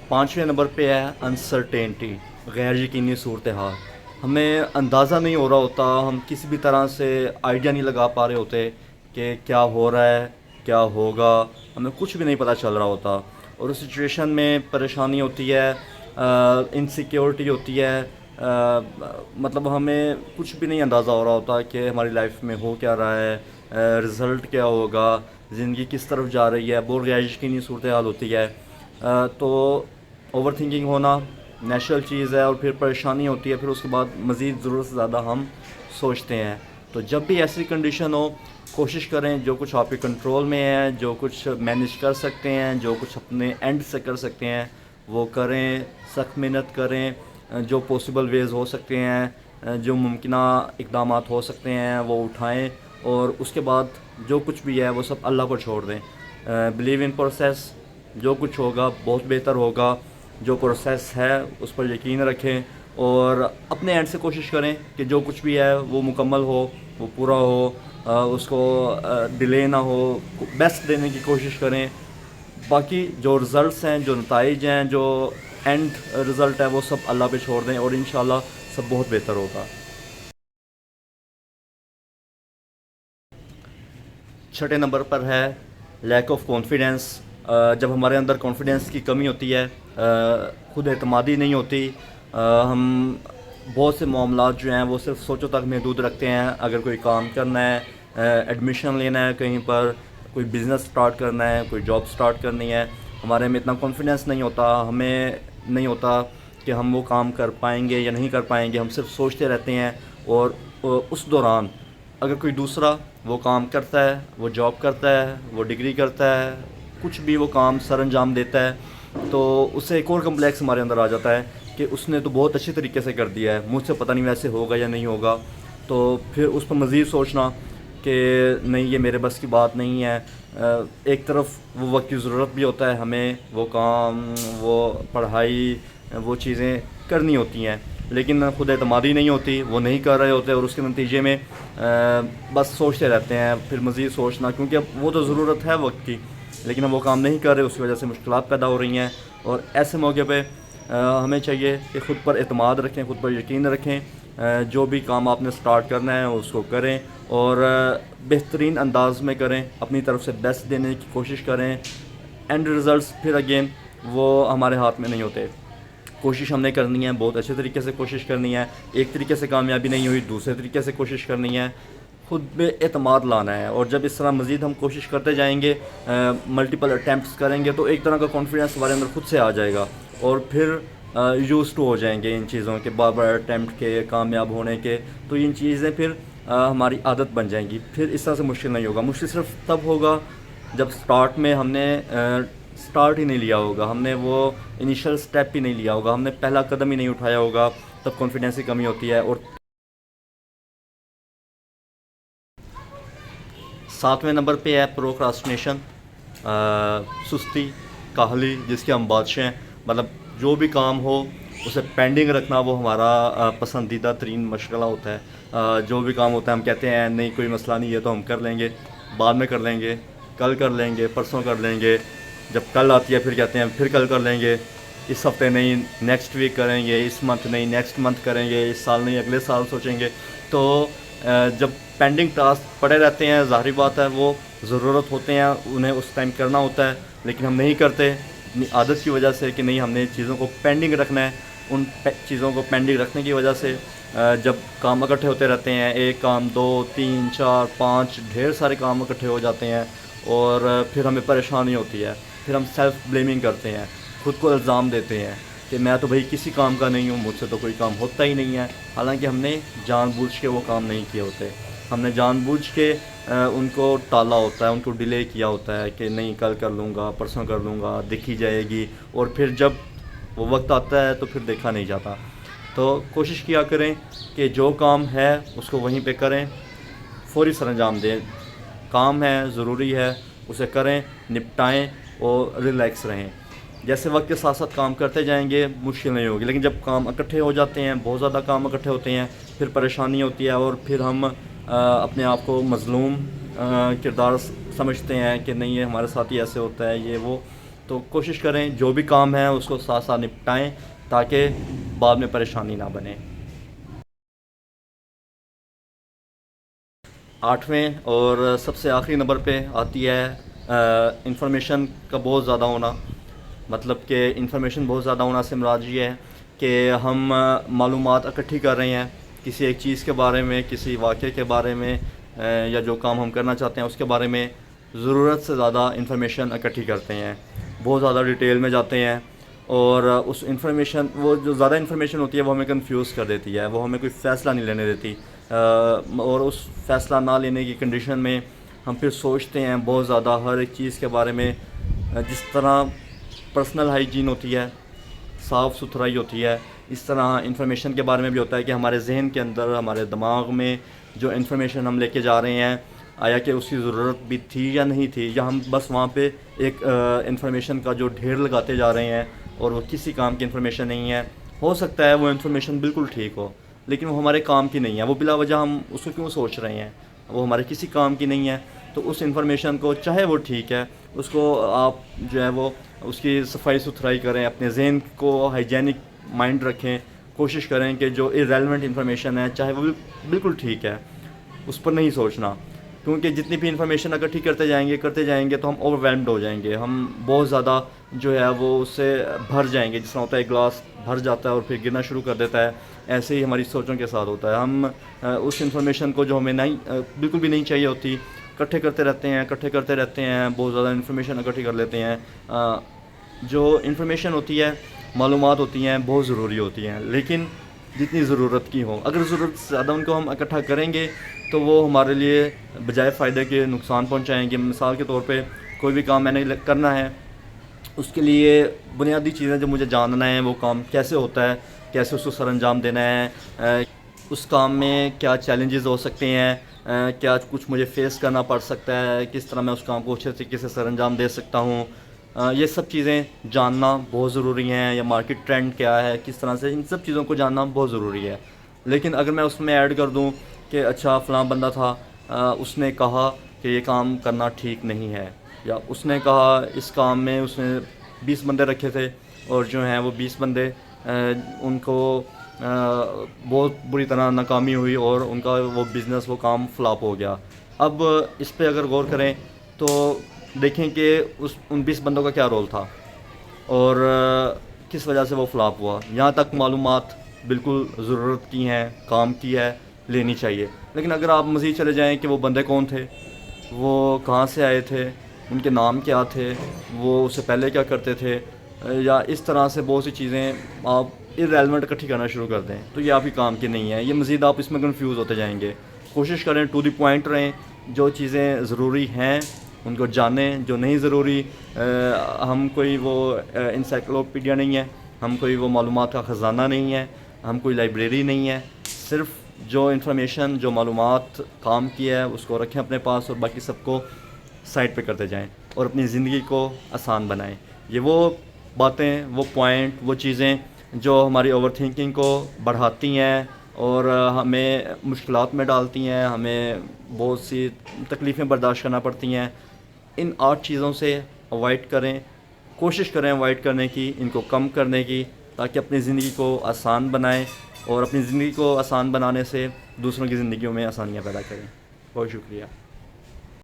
پانچویں نمبر پہ ہے انسرٹینٹی، غیر یقینی صورتحال. ہمیں اندازہ نہیں ہو رہا ہوتا، ہم کسی بھی طرح سے آئیڈیا نہیں لگا پا رہے ہوتے کہ کیا ہو رہا ہے، کیا ہوگا، ہمیں کچھ بھی نہیں پتہ چل رہا ہوتا. اور اس سچویشن میں پریشانی ہوتی ہے، انسیکیورٹی ہوتی ہے. مطلب ہمیں کچھ بھی نہیں اندازہ ہو رہا ہوتا کہ ہماری لائف میں ہو کیا رہا ہے، رزلٹ کیا ہوگا، زندگی کس طرف جا رہی ہے. بہت غیر یقینی صورتحال ہوتی ہے. تو اوور تھنکنگ ہونا نیچرل چیز ہے، اور پھر پریشانی ہوتی ہے. پھر اس کے بعد مزید ضرورت سے زیادہ ہم سوچتے ہیں. تو جب بھی ایسی کنڈیشن ہو، کوشش کریں جو کچھ آپ کے کنٹرول میں ہے، جو کچھ مینیج کر سکتے ہیں، جو کچھ اپنے اینڈ سے کر سکتے ہیں وہ کریں. سخت محنت کریں، جو پاسبل ویز ہو سکتے ہیں، جو ممکنہ اقدامات ہو سکتے ہیں وہ اٹھائیں. اور اس کے بعد جو کچھ بھی ہے وہ سب اللہ پر چھوڑ دیں. بلیو ان پروسیس، جو کچھ ہوگا بہت بہتر ہوگا. جو پروسیس ہے اس پر یقین رکھیں، اور اپنے اینڈ سے کوشش کریں کہ جو کچھ بھی ہے وہ مکمل ہو، وہ پورا ہو، اس کو ڈیلے نہ ہو. بیسٹ دینے کی کوشش کریں. باقی جو رزلٹس ہیں، جو نتائج ہیں، جو اینڈ رزلٹ ہے وہ سب اللہ پہ چھوڑ دیں، اور انشاءاللہ سب بہت بہتر ہوگا. چھٹے نمبر پر ہے لیک آف کانفیڈینس. جب ہمارے اندر کانفیڈینس کی کمی ہوتی ہے، خود اعتمادی نہیں ہوتی، ہم بہت سے معاملات جو ہیں وہ صرف سوچوں تک محدود رکھتے ہیں. اگر کوئی کام کرنا ہے، ایڈمیشن لینا ہے کہیں پر، کوئی بزنس سٹارٹ کرنا ہے، کوئی جاب سٹارٹ کرنی ہے، ہمارے میں اتنا کانفیڈینس نہیں ہوتا. ہمیں نہیں ہوتا کہ ہم وہ کام کر پائیں گے یا نہیں کر پائیں گے. ہم صرف سوچتے رہتے ہیں. اور اس دوران اگر کوئی دوسرا وہ کام کرتا ہے، وہ جاب کرتا ہے، وہ ڈگری کرتا ہے، کچھ بھی وہ کام سر انجام دیتا ہے، تو اس سے ایک اور کمپلیکس ہمارے اندر آ جاتا ہے کہ اس نے تو بہت اچھی طریقے سے کر دیا ہے، مجھ سے پتہ نہیں ویسے ہوگا یا نہیں ہوگا. تو پھر اس پر مزید سوچنا کہ نہیں یہ میرے بس کی بات نہیں ہے. ایک طرف وہ وقت کی ضرورت بھی ہوتا ہے، ہمیں وہ کام، وہ پڑھائی، وہ چیزیں کرنی ہوتی ہیں، لیکن خود اعتمادی نہیں ہوتی، وہ نہیں کر رہے ہوتے، اور اس کے نتیجے میں بس سوچتے رہتے ہیں. پھر مزید سوچنا، کیونکہ اب وہ تو ضرورت ہے وقت کی، لیکن ہم وہ کام نہیں کر رہے، اس کی وجہ سے مشکلات پیدا ہو رہی ہیں. اور ایسے موقع پہ ہمیں چاہیے کہ خود پر اعتماد رکھیں، خود پر یقین رکھیں. جو بھی کام آپ نے سٹارٹ کرنا ہے اس کو کریں، اور بہترین انداز میں کریں، اپنی طرف سے بیسٹ دینے کی کوشش کریں. اینڈ رزلٹس پھر اگین وہ ہمارے ہاتھ میں نہیں ہوتے. کوشش ہم نے کرنی ہے، بہت اچھے طریقے سے کوشش کرنی ہے. ایک طریقے سے کامیابی نہیں ہوئی، دوسرے طریقے سے کوشش کرنی ہے. خود پہ اعتماد لانا ہے. اور جب اس طرح مزید ہم کوشش کرتے جائیں گے، ملٹیپل اٹیمپٹس کریں گے، تو ایک طرح کا کانفیڈنس ہمارے اندر خود سے آ جائے گا، اور پھر یوز ٹو ہو جائیں گے ان چیزوں کے، بار بار اٹیمپٹ کے، کامیاب ہونے کے. تو ان چیزیں پھر ہماری عادت بن جائیں گی. پھر اس طرح سے مشکل نہیں ہوگا. مشکل صرف تب ہوگا جب سٹارٹ میں ہم نے سٹارٹ ہی نہیں لیا ہوگا، ہم نے وہ انیشل سٹیپ ہی نہیں لیا ہوگا، ہم نے پہلا قدم ہی نہیں اٹھایا ہوگا. تب کانفیڈنس کی کمی ہوتی ہے. اور ساتویں نمبر پہ ہے پروکراسٹینیشن، سستی، کاہلی، جس کے ہم بادشاہ ہیں. مطلب جو بھی کام ہو اسے پینڈنگ رکھنا، وہ ہمارا پسندیدہ ترین مشغلہ ہوتا ہے. جو بھی کام ہوتا ہے ہم کہتے ہیں نہیں کوئی مسئلہ نہیں، یہ تو ہم کر لیں گے، بعد میں کر لیں گے، کل کر لیں گے، پرسوں کر لیں گے. جب کل آتی ہے پھر کہتے ہیں پھر کل کر لیں گے، اس ہفتے نہیں نیکسٹ ویک کریں گے، اس منتھ نہیں نیکسٹ منتھ کریں گے، اس سال نہیں اگلے سال سوچیں گے. تو جب پینڈنگ ٹاسک پڑے رہتے ہیں، ظاہری بات ہے وہ ضرورت ہوتے ہیں، انہیں اس ٹائم کرنا ہوتا ہے، لیکن ہم نہیں کرتے اپنی عادت کی وجہ سے کہ نہیں ہم نے چیزوں کو پینڈنگ رکھنا ہے. ان چیزوں کو پینڈنگ رکھنے کی وجہ سے جب کام اکٹھے ہوتے رہتے ہیں، ایک کام، دو، تین، چار، پانچ، ڈھیر سارے کام اکٹھے ہو جاتے ہیں، اور پھر ہمیں پریشانی ہوتی ہے. پھر ہم سیلف بلیمنگ کرتے ہیں، خود کو الزام دیتے ہیں کہ میں تو بھائی کسی کام کا نہیں ہوں، مجھ سے تو کوئی کام ہوتا ہی نہیں ہے. حالانکہ ہم نے جان بوجھ کے وہ کام نہیں کیے ہوتے، ہم نے جان بوجھ کے ان کو ٹالا ہوتا ہے، ان کو ڈیلے کیا ہوتا ہے کہ نہیں کل کر لوں گا، پرسوں کر لوں گا، دیکھی جائے گی. اور پھر جب وہ وقت آتا ہے تو پھر دیکھا نہیں جاتا. تو کوشش کیا کریں کہ جو کام ہے اس کو وہیں پہ کریں، فوری سر انجام دیں. کام ہے، ضروری ہے، اسے کریں، نپٹائیں، اور ریلیکس رہیں. جیسے وقت کے ساتھ ساتھ کام کرتے جائیں گے مشکل نہیں ہوگی، لیکن جب کام اکٹھے ہو جاتے ہیں، بہت زیادہ کام اکٹھے ہوتے ہیں، پھر پریشانی ہوتی ہے، اور پھر ہم اپنے آپ کو مظلوم کردار سمجھتے ہیں کہ نہیں یہ ہمارے ساتھ ہی ایسے ہوتا ہے، یہ وہ. تو کوشش کریں جو بھی کام ہے اس کو ساتھ ساتھ نپٹائیں تاکہ بعد میں پریشانی نہ بنے۔ 8ویں اور سب سے آخری نمبر پہ آتی ہے انفارمیشن کا بہت زیادہ ہونا۔ مطلب کہ انفارمیشن بہت زیادہ ہونا سے مراد یہ ہے کہ ہم معلومات اکٹھی کر رہے ہیں کسی ایک چیز کے بارے میں، کسی واقعے کے بارے میں، یا جو کام ہم کرنا چاہتے ہیں اس کے بارے میں ضرورت سے زیادہ انفارمیشن اکٹھی کرتے ہیں، بہت زیادہ ڈیٹیل میں جاتے ہیں، اور اس انفارمیشن، وہ جو زیادہ انفارمیشن ہوتی ہے وہ ہمیں کنفیوز کر دیتی ہے، وہ ہمیں کوئی فیصلہ نہیں لینے دیتی، اور اس فیصلہ نہ لینے کی کنڈیشن میں ہم پھر سوچتے ہیں بہت زیادہ ہر ایک چیز کے بارے میں۔ جس طرح پرسنل ہائیجین ہوتی ہے، صاف ستھرائی ہوتی ہے، اس طرح انفارمیشن کے بارے میں بھی ہوتا ہے کہ ہمارے ذہن کے اندر، ہمارے دماغ میں جو انفارمیشن ہم لے کے جا رہے ہیں، آیا کہ اس کی ضرورت بھی تھی یا نہیں تھی، یا ہم بس وہاں پہ ایک انفارمیشن کا جو ڈھیر لگاتے جا رہے ہیں اور وہ کسی کام کی انفارمیشن نہیں ہے۔ ہو سکتا ہے وہ انفارمیشن بالکل ٹھیک ہو لیکن وہ ہمارے کام کی نہیں ہے، وہ بلا وجہ ہم اس کو کیوں سوچ رہے ہیں، وہ ہمارے کسی کام کی نہیں ہے۔ تو اس انفارمیشن کو، چاہے وہ ٹھیک ہے، اس کو آپ جو ہے وہ اس کی صفائی ستھرائی کریں، اپنے ذہن کو ہائیجینک مائنڈ رکھیں، کوشش کریں کہ جو ارریلیونٹ انفارمیشن ہے چاہے وہ بالکل ٹھیک ہے اس پر نہیں سوچنا، کیونکہ جتنی بھی انفارمیشن اکٹھی کرتے جائیں گے تو ہم اوور ویلمڈ ہو جائیں گے، ہم بہت زیادہ جو ہے وہ اس سے بھر جائیں گے، جس طرح ہوتا ہے گلاس بھر جاتا ہے اور پھر گرنا شروع کر دیتا ہے، ایسے ہی ہماری سوچوں کے ساتھ ہوتا ہے۔ ہم اس انفارمیشن کو جو ہمیں نہیں، بالکل بھی نہیں چاہیے ہوتی، اکٹھے کرتے رہتے ہیں، بہت زیادہ انفارمیشن اکٹھی کر لیتے ہیں۔ جو انفارمیشن ہوتی ہے، معلومات ہوتی ہیں، بہت ضروری ہوتی ہیں، لیکن جتنی ضرورت کی ہو، اگر ضرورت سے زیادہ ان کو ہم اکٹھا کریں گے تو وہ ہمارے لیے بجائے فائدے کے نقصان پہنچائیں گے۔ مثال کے طور پہ کوئی بھی کام میں نے کرنا ہے، اس کے لیے بنیادی چیزیں جو مجھے جاننا ہے وہ کام کیسے ہوتا ہے، کیسے اس کو سر انجام دینا ہے، اس کام میں کیا چیلنجز ہو سکتے ہیں، کیا کچھ مجھے فیس کرنا پڑ سکتا ہے، کس طرح میں اس کام کو اچھے طریقے سے سر انجام دے سکتا ہوں، یہ سب چیزیں جاننا بہت ضروری ہیں۔ یا مارکیٹ ٹرینڈ کیا ہے، کس طرح سے، ان سب چیزوں کو جاننا بہت ضروری ہے۔ لیکن اگر میں اس میں ایڈ کر دوں کہ اچھا فلاں بندہ تھا، اس نے کہا کہ یہ کام کرنا ٹھیک نہیں ہے، یا اس نے کہا اس کام میں اس نے 20 بندے رکھے تھے اور جو ہیں وہ 20 بندے ان کو بہت بری طرح ناکامی ہوئی اور ان کا وہ بزنس، وہ کام فلاپ ہو گیا۔ اب اس پہ اگر غور کریں تو دیکھیں کہ ان 20 بندوں کا کیا رول تھا اور کس وجہ سے وہ فلاپ ہوا۔ یہاں تک معلومات بالکل ضرورت کی ہیں، کام کی ہے، لینی چاہیے۔ لیکن اگر آپ مزید چلے جائیں کہ وہ بندے کون تھے، وہ کہاں سے آئے تھے، ان کے نام کیا تھے، وہ اس سے پہلے کیا کرتے تھے، یا اس طرح سے بہت سی چیزیں آپ ارریلیونٹ اکٹھی کرنا شروع کر دیں تو یہ آپ کی کام کی نہیں ہے، یہ مزید آپ اس میں کنفیوز ہوتے جائیں گے۔ کوشش کریں ٹو دی پوائنٹ رہیں، جو چیزیں ضروری ہیں ان کو جانیں، جو نہیں ضروری، ہم کوئی وہ انسائکلوپیڈیا نہیں ہے، ہم کوئی وہ معلومات کا خزانہ نہیں ہے، ہم کوئی لائبریری نہیں ہے، صرف جو انفارمیشن، جو معلومات کام کی ہے اس کو رکھیں اپنے پاس، اور باقی سب کو سائٹ پہ کرتے جائیں اور اپنی زندگی کو آسان بنائیں۔ یہ وہ باتیں، وہ پوائنٹ، وہ چیزیں جو ہماری اوور تھنکنگ کو بڑھاتی ہیں اور ہمیں مشکلات میں ڈالتی ہیں، ہمیں بہت سی تکلیفیں برداشت کرنا پڑتی ہیں، ان 8 چیزوں سے اوائڈ کریں، کوشش کریں اوائڈ کرنے کی، ان کو کم کرنے کی، تاکہ اپنی زندگی کو آسان بنائیں اور اپنی زندگی کو آسان بنانے سے دوسروں کی زندگیوں میں آسانیاں پیدا کریں۔ بہت شکریہ۔